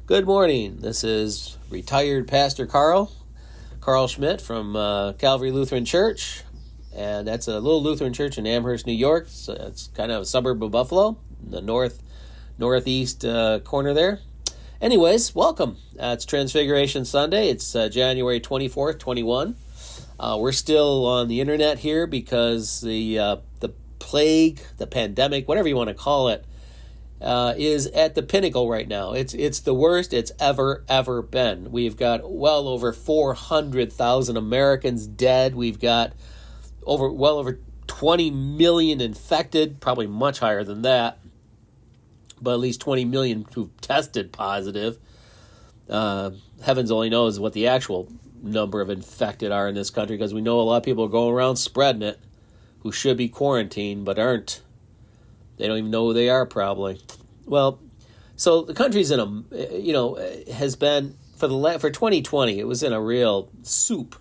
Good morning. This is retired Pastor Karl Schmidt from Calvary Lutheran Church, and that's a little Lutheran church in Amherst, New York. So it's kind of a suburb of Buffalo, in the northeast corner there. Anyways, welcome. It's Transfiguration Sunday. It's January 24th, 21. We're still on the internet here because the plague, the pandemic, whatever you want to call it, is at the pinnacle right now. It's the worst it's ever been. We've got well over 400,000 Americans dead. We've got well over 20 million infected, probably much higher than that, but at least 20 million who've tested positive. Heavens only knows what the actual number of infected are in this country, because we know a lot of people are going around spreading it who should be quarantined but aren't. They don't even know who they are, probably. Well, so the country's in has been, for 2020, it was in a real soup.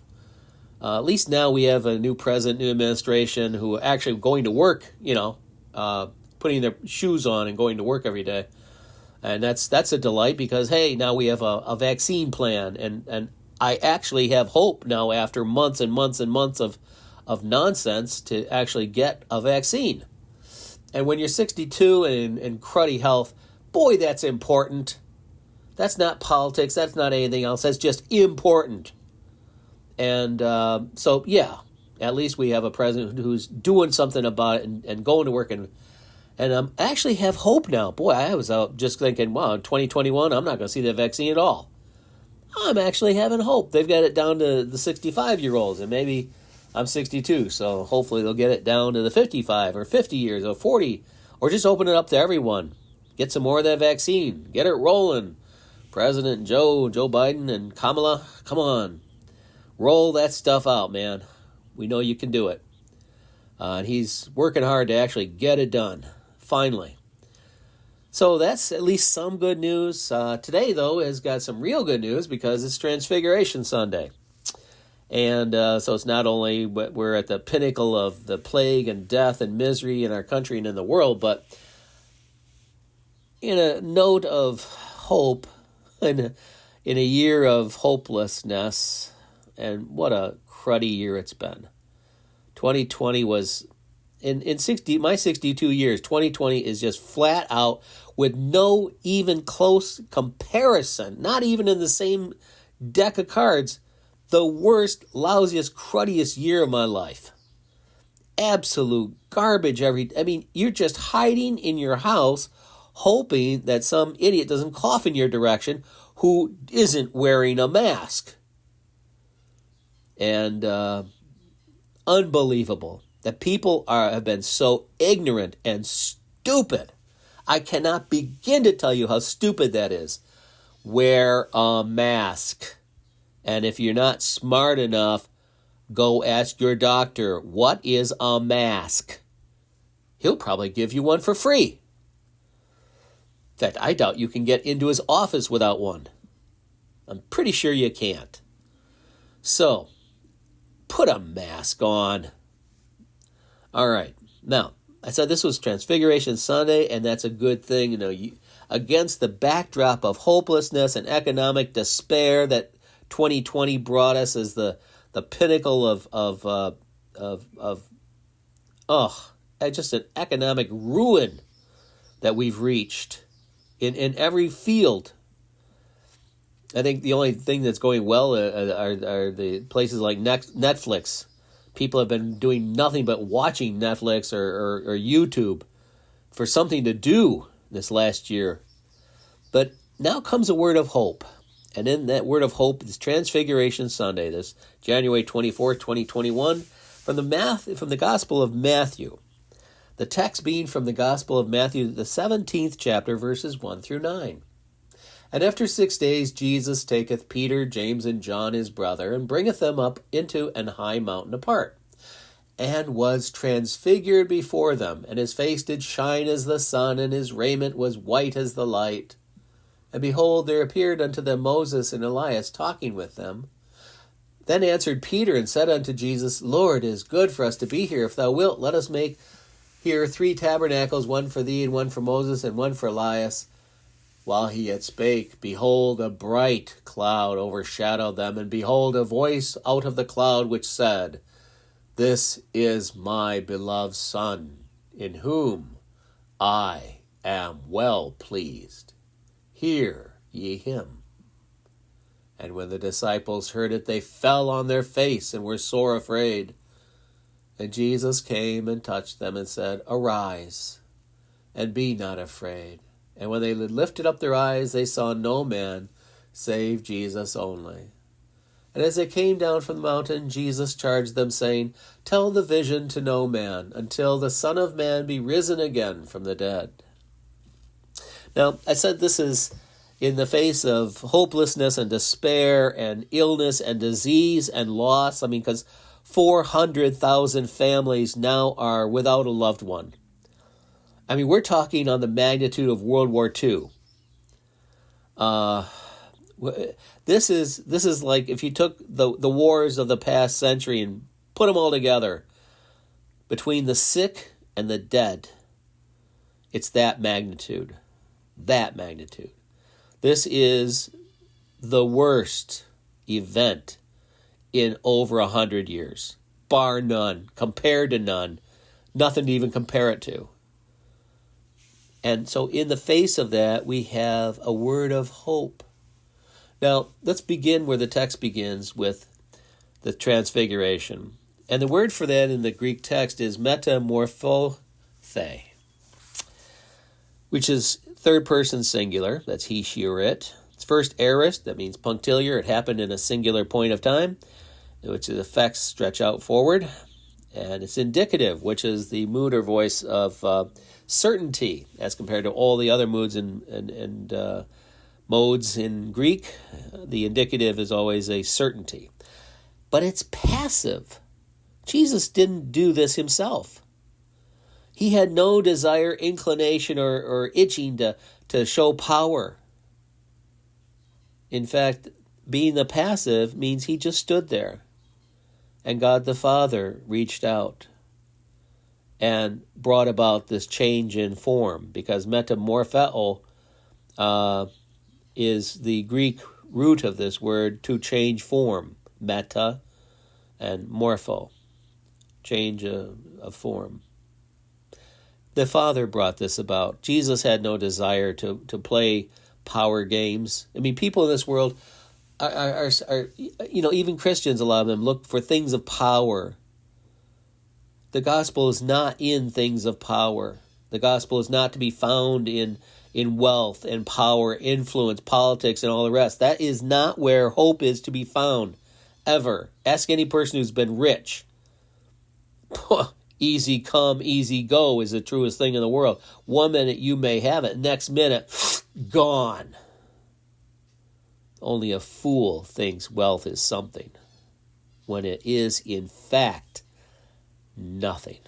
At least now we have a new president, new administration, who are actually going to work, putting their shoes on and going to work every day. And that's a delight, because, hey, now we have a vaccine plan. And I actually have hope now, after months and months and months of nonsense, to actually get a vaccine. And when you're 62 and in cruddy health, boy, that's important. That's not politics. That's not anything else. That's just important. And so, yeah, at least we have a president who's doing something about it and going to work. And actually have hope now. Boy, I was out just thinking, wow, in 2021, I'm not going to see that vaccine at all. I'm actually having hope. They've got it down to the 65-year-olds, and maybe I'm 62, so hopefully they'll get it down to the 55 or 50 years or 40, or just open it up to everyone. Get some more of that vaccine. Get it rolling. President Joe Biden and Kamala, come on. Roll that stuff out, man. We know you can do it. And he's working hard to actually get it done, finally. So that's at least some good news. Today, though, has got some real good news, because it's Transfiguration Sunday. And so it's not only we're at the pinnacle of the plague and death and misery in our country and in the world, but in a note of hope, in a year of hopelessness, and what a cruddy year it's been. 2020 was, in my 62 years, 2020 is just flat out, with no even close comparison, not even in the same deck of cards, the worst, lousiest, cruddiest year of my life. Absolute garbage. You're just hiding in your house, hoping that some idiot doesn't cough in your direction who isn't wearing a mask. And unbelievable that people have been so ignorant and stupid. I cannot begin to tell you how stupid that is. Wear a mask. And if you're not smart enough, go ask your doctor, what is a mask? He'll probably give you one for free. In fact, I doubt you can get into his office without one. I'm pretty sure you can't. So, put a mask on. All right. Now, I said this was Transfiguration Sunday, and that's a good thing. Against the backdrop of hopelessness and economic despair that 2020 brought us as the pinnacle of just an economic ruin that we've reached in every field. I think the only thing that's going well are the places like Netflix. People have been doing nothing but watching Netflix or YouTube for something to do this last year. But now comes a word of hope. And in that word of hope is Transfiguration Sunday, this January 24th, 2021, from the Gospel of Matthew. The text being from the Gospel of Matthew, the 17th chapter, verses 1 through 9. And after 6 days Jesus taketh Peter, James, and John his brother, and bringeth them up into an high mountain apart, and was transfigured before them, and his face did shine as the sun, and his raiment was white as the light. And behold, there appeared unto them Moses and Elias talking with them. Then answered Peter and said unto Jesus, Lord, it is good for us to be here. If thou wilt, let us make here 3 tabernacles, one for thee, and one for Moses, and one for Elias, While he yet spake, behold, a bright cloud overshadowed them, and behold, a voice out of the cloud which said, This is my beloved Son, in whom I am well pleased. Hear ye him. And when the disciples heard it, they fell on their face and were sore afraid. And Jesus came and touched them and said, Arise, and be not afraid. And when they lifted up their eyes, they saw no man save Jesus only. And as they came down from the mountain, Jesus charged them, saying, Tell the vision to no man, until the Son of Man be risen again from the dead. Now, I said this is in the face of hopelessness and despair and illness and disease and loss. Because 400,000 families now are without a loved one. We're talking on the magnitude of World War II. This is like if you took the wars of the past century and put them all together, between the sick and the dead, it's that magnitude. That magnitude. This is the worst event in over 100 years, bar none, compared to none, nothing to even compare it to. And so in the face of that, we have a word of hope. Now, let's begin where the text begins with the transfiguration. And the word for that in the Greek text is metamorphothe, which is third person singular. That's he, she, or it. It's first aorist. That means punctiliar. It happened in a singular point of time, which is effects stretch out forward. And it's indicative, which is the mood or voice of certainty as compared to all the other moods and modes in Greek. The indicative is always a certainty. But it's passive. Jesus didn't do this himself. He had no desire, inclination, or itching to show power. In fact, being the passive means he just stood there. And God the Father reached out and brought about this change in form, because metamorpheo is the Greek root of this word, to change form, meta and morpho, change of form. The Father brought this about. Jesus had no desire to play power games. People in this world are even Christians, a lot of them look for things of power. The gospel is not in things of power. The gospel is not to be found in wealth and power, influence, politics, and all the rest. That is not where hope is to be found, ever. Ask any person who's been rich. Easy come, easy go is the truest thing in the world. 1 minute you may have it, next minute, gone. Only a fool thinks wealth is something, when it is, in fact, nothing.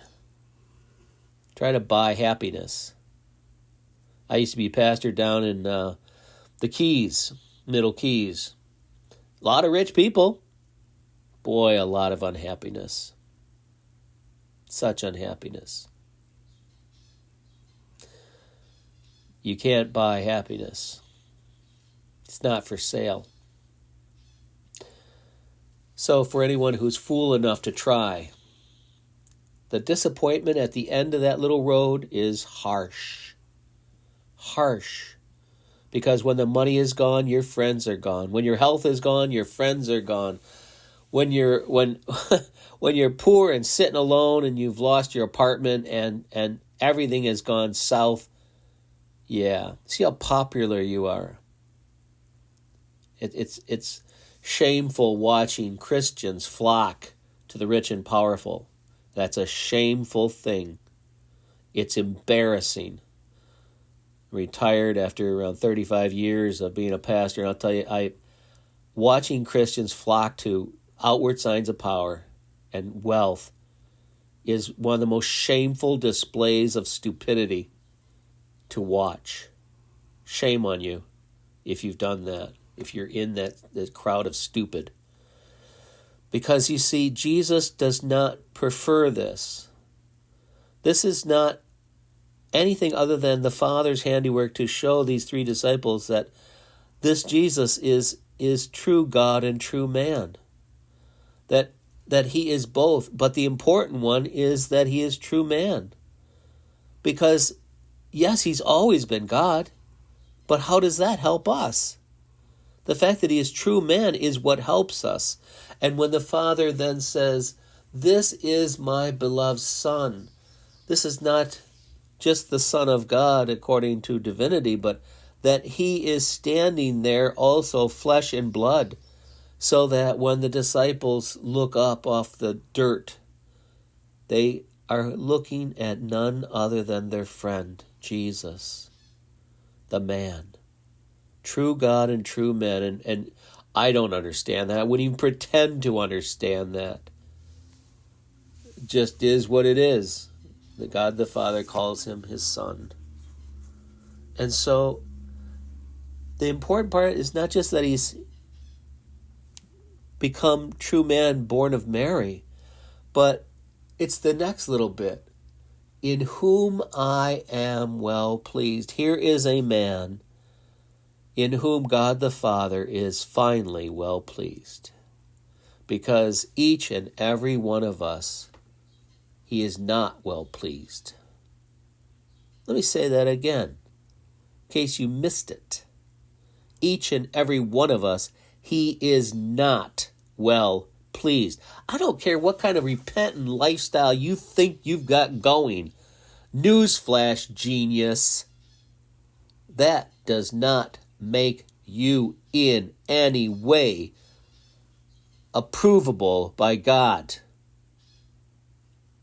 Try to buy happiness. I used to be a pastor down in the Keys, Middle Keys. A lot of rich people. Boy, a lot of unhappiness. Such unhappiness. You can't buy happiness. It's not for sale. So for anyone who's fool enough to try, the disappointment at the end of that little road is harsh. Harsh. Because when the money is gone, your friends are gone. When your health is gone, your friends are gone. When you're poor and sitting alone and you've lost your apartment and everything has gone south, yeah. See how popular you are. It's shameful watching Christians flock to the rich and powerful. That's a shameful thing. It's embarrassing. I'm retired after around 35 years of being a pastor, and I'll tell you, watching Christians flock to outward signs of power and wealth is one of the most shameful displays of stupidity to watch. Shame on you if you've done that, if you're in that crowd of stupid. Because you see, Jesus does not prefer this. This is not anything other than the Father's handiwork to show these three disciples that this Jesus is true God and true man. That he is both, but the important one is that he is true man. Because, yes, he's always been God, but how does that help us? The fact that he is true man is what helps us. And when the Father then says, "This is my beloved Son," this is not just the Son of God according to divinity, but that he is standing there also flesh and blood, so that when the disciples look up off the dirt, they are looking at none other than their friend, Jesus, the man, true God and true man. And I don't understand that. I wouldn't even pretend to understand that. It just is what it is. The God the Father calls him his Son. And so the important part is not just that he's become true man born of Mary, but it's the next little bit. In whom I am well pleased. Here is a man in whom God the Father is finally well pleased. Because each and every one of us, he is not well pleased. Let me say that again, in case you missed it. Each and every one of us, he is not well pleased. I don't care what kind of repentant lifestyle you think you've got going. Newsflash, genius. That does not make you in any way approvable by God.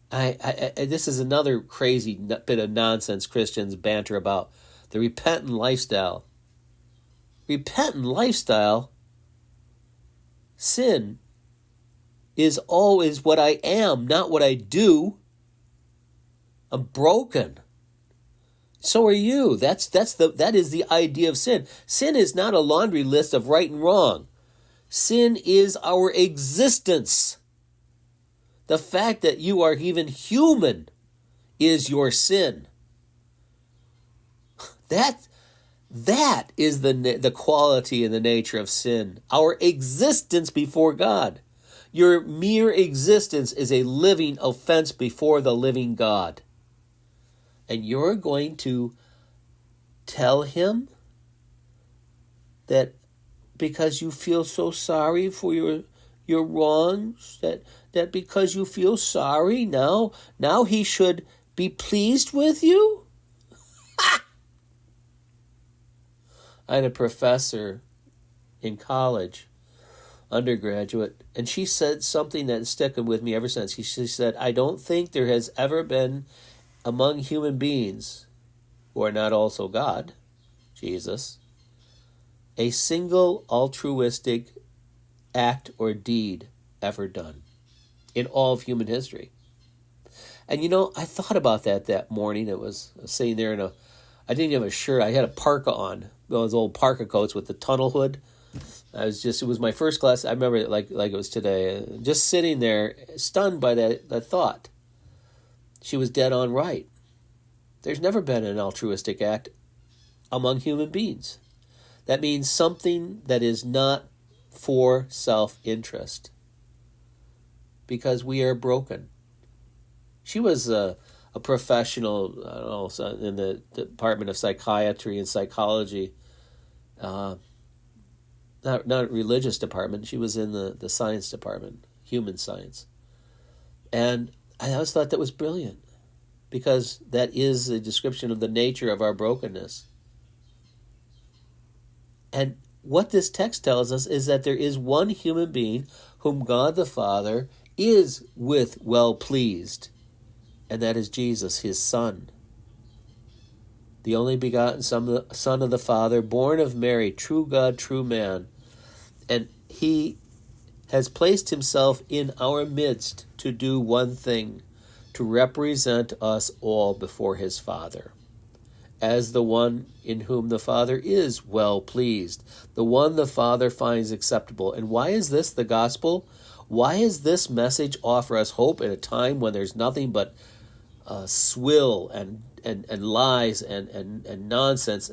This is another crazy bit of nonsense Christians banter about. The repentant lifestyle. Repentant lifestyle? Sin is always what I am, not what I do. I'm broken. So are you. That is the idea of sin. Sin is not a laundry list of right and wrong. Sin is our existence. The fact that you are even human is your sin. That is the quality and the nature of sin. Our existence before God. Your mere existence is a living offense before the living God. And you're going to tell him that because you feel so sorry for your wrongs, that because you feel sorry, now he should be pleased with you? I had a professor in college, undergraduate, and she said something that's sticking with me ever since. She said, I don't think there has ever been among human beings who are not also God, Jesus, a single altruistic act or deed ever done in all of human history. And I thought about that morning. I was sitting there I didn't have a shirt. I had a parka on, those old parka coats with the tunnel hood. It was my first class. I remember it like it was today. Just sitting there, stunned by that thought. She was dead on right. There's never been an altruistic act among human beings. That means something that is not for self-interest. Because we are broken. She was a professional, in the Department of Psychiatry and Psychology. Not religious department. She was in the science department, human science. And I always thought that was brilliant, because that is a description of the nature of our brokenness. And what this text tells us is that there is one human being whom God the Father is with well pleased, and that is Jesus, his Son. The only begotten Son of the Father, born of Mary, true God, true man. And he has placed himself in our midst to do one thing, to represent us all before his Father, as the one in whom the Father is well pleased, the one the Father finds acceptable. And why is this the gospel? Why is this message offer us hope at a time when there's nothing but swill and and lies and nonsense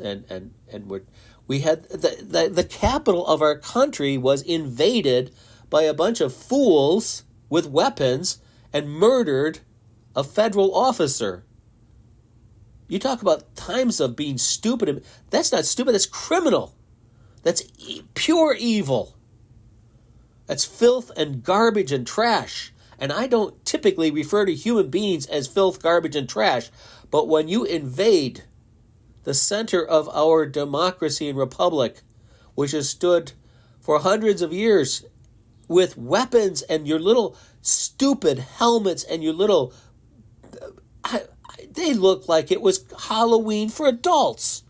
we had the capital of our country was invaded by a bunch of fools with weapons and murdered a federal officer. You talk about times of being stupid. That's not stupid, that's criminal. That's pure evil. That's filth and garbage and trash. And I don't typically refer to human beings as filth, garbage, and trash. But when you invade the center of our democracy and republic, which has stood for hundreds of years with weapons and your little stupid helmets and your little... they look like it was Halloween for adults.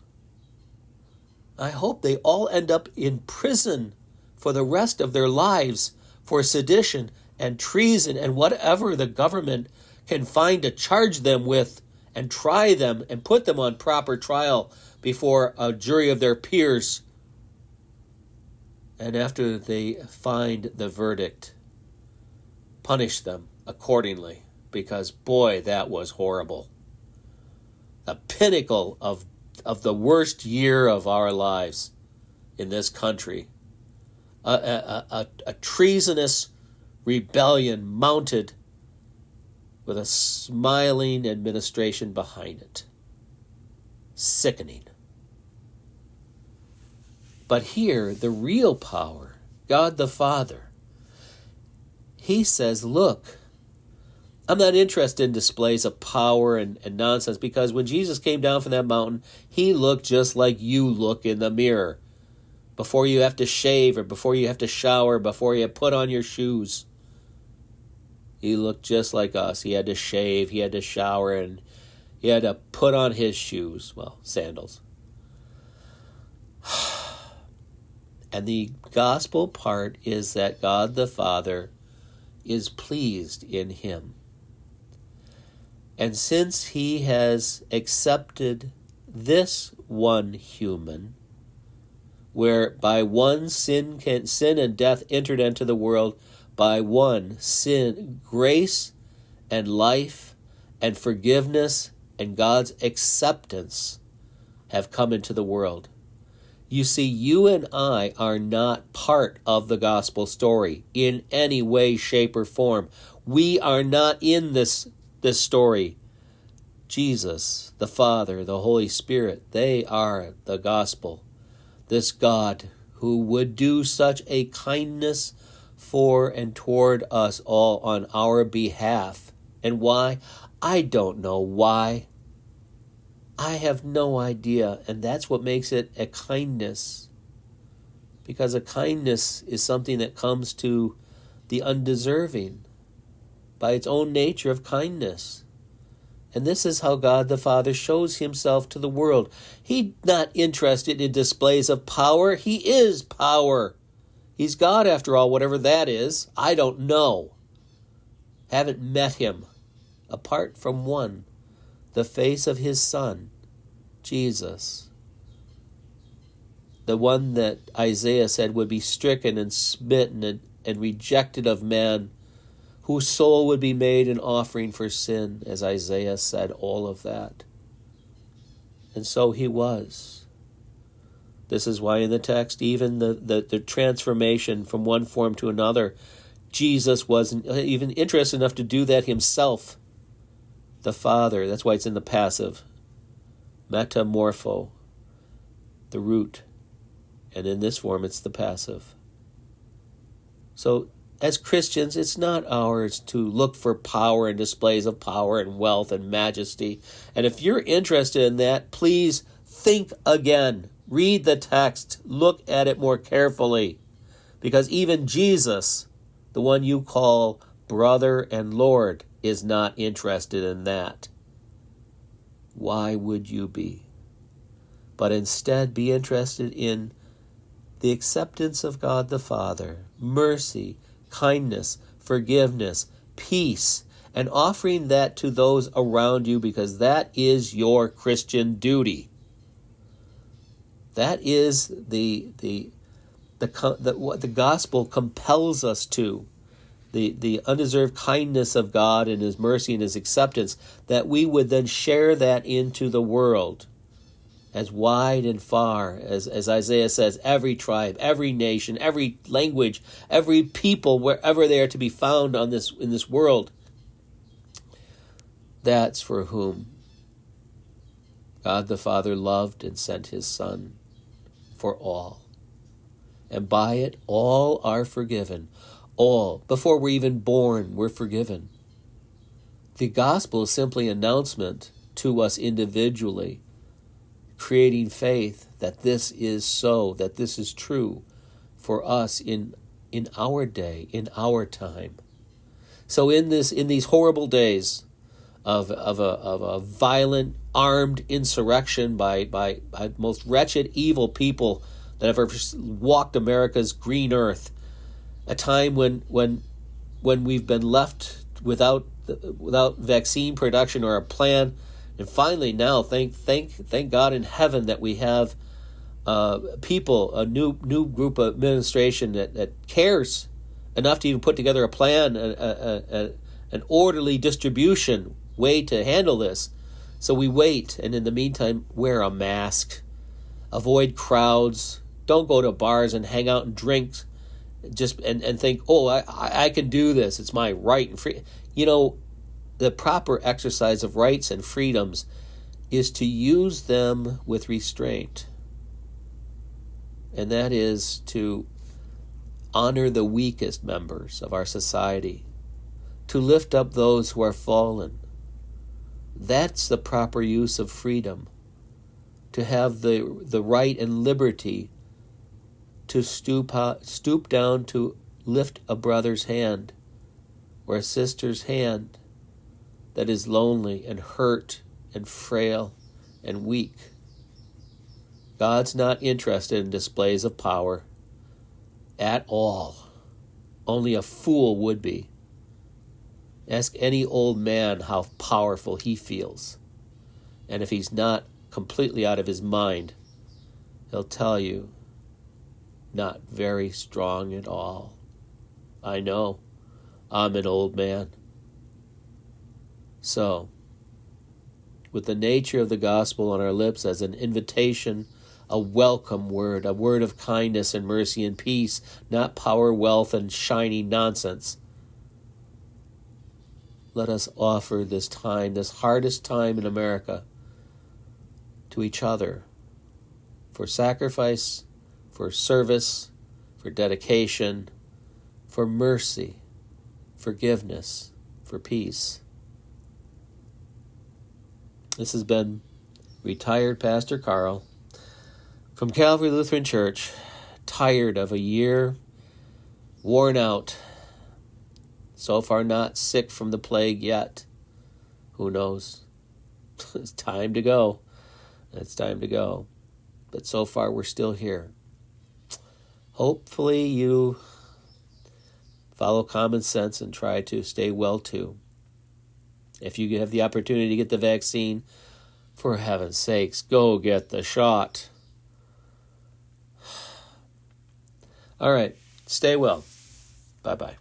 I hope they all end up in prison for the rest of their lives for sedition and treason and whatever the government can find to charge them with, and try them and put them on proper trial before a jury of their peers. And after they find the verdict, punish them accordingly, because boy, that was horrible. The pinnacle of the worst year of our lives in this country. A treasonous rebellion mounted with a smiling administration behind it. Sickening. But here, the real power, God the Father, he says, look, I'm not interested in displays of power and nonsense, because when Jesus came down from that mountain, he looked just like you look in the mirror. Before you have to shave, or before you have to shower, before you put on your shoes. He looked just like us. He had to shave, he had to shower, and he had to put on his shoes. Well, sandals. And the gospel part is that God the Father is pleased in him. And since he has accepted this one human, where by one sin and death entered into the world, by one sin, grace and life and forgiveness and God's acceptance have come into the world. You see, you and I are not part of the gospel story in any way, shape, or form. We are not in this story. Jesus, the Father, the Holy Spirit, they are the gospel. This God who would do such a kindness for and toward us all on our behalf. And why? I don't know why. I have no idea. And that's what makes it a kindness. Because a kindness is something that comes to the undeserving by its own nature of kindness. And this is how God the Father shows himself to the world. He's not interested in displays of power. He is power. He's God after all, whatever that is. I don't know. Haven't met him. Apart from one, the face of his Son, Jesus. The one that Isaiah said would be stricken and smitten and rejected of man, whose soul would be made an offering for sin, as Isaiah said, all of that. And so he was. This is why in the text, even the transformation from one form to another, Jesus wasn't even interested enough to do that himself. The Father, that's why it's in the passive. Metamorpho, the root. And in this form, it's the passive. So, as Christians, it's not ours to look for power and displays of power and wealth and majesty. And if you're interested in that, please think again. Read the text. Look at it more carefully. Because even Jesus, the one you call brother and Lord, is not interested in that. Why would you be? But instead be interested in the acceptance of God the Father, mercy, kindness, forgiveness, peace, and offering that to those around you, because that is your Christian duty. That is what the gospel compels us to. the undeserved kindness of God and his mercy and his acceptance, that we would then share that into the world as wide and far, as Isaiah says, every tribe, every nation, every language, every people, wherever they are to be found in this world. That's for whom God the Father loved and sent his Son, for all. And by it, all are forgiven. All. Before we're even born, we're forgiven. The gospel is simply an announcement to us individually, creating faith that this is so, that this is true for us in our day, in our time. So in these horrible days of a violent, armed insurrection by most wretched, evil people that have ever walked America's green earth, a time when we've been left without vaccine production or a plan, and finally now, thank God in heaven that we have people, a new group of administration that cares enough to even put together a plan, an orderly distribution way to handle this. So we wait, and in the meantime, wear a mask, avoid crowds, don't go to bars and hang out and drink, and think, oh, I can do this, it's my right and free. The proper exercise of rights and freedoms is to use them with restraint, and that is to honor the weakest members of our society, to lift up those who are fallen. That's the proper use of freedom, to have the right and liberty to stoop down to lift a brother's hand or a sister's hand that is lonely and hurt and frail and weak. God's not interested in displays of power at all. Only a fool would be. Ask any old man how powerful he feels. And if he's not completely out of his mind, he'll tell you, not very strong at all. I know. I'm an old man. So, with the nature of the gospel on our lips as an invitation, a welcome word, a word of kindness and mercy and peace, not power, wealth, and shiny nonsense, let us offer this time, this hardest time in America, to each other for sacrifice, for service, for dedication, for mercy, forgiveness, for peace. This has been retired Pastor Karl from Calvary Lutheran Church, tired of a year, worn out, so far not sick from the plague yet. Who knows? It's time to go. It's time to go. But so far we're still here. Hopefully you follow common sense and try to stay well too. If you have the opportunity to get the vaccine, for heaven's sakes, go get the shot. All right. Stay well. Bye-bye.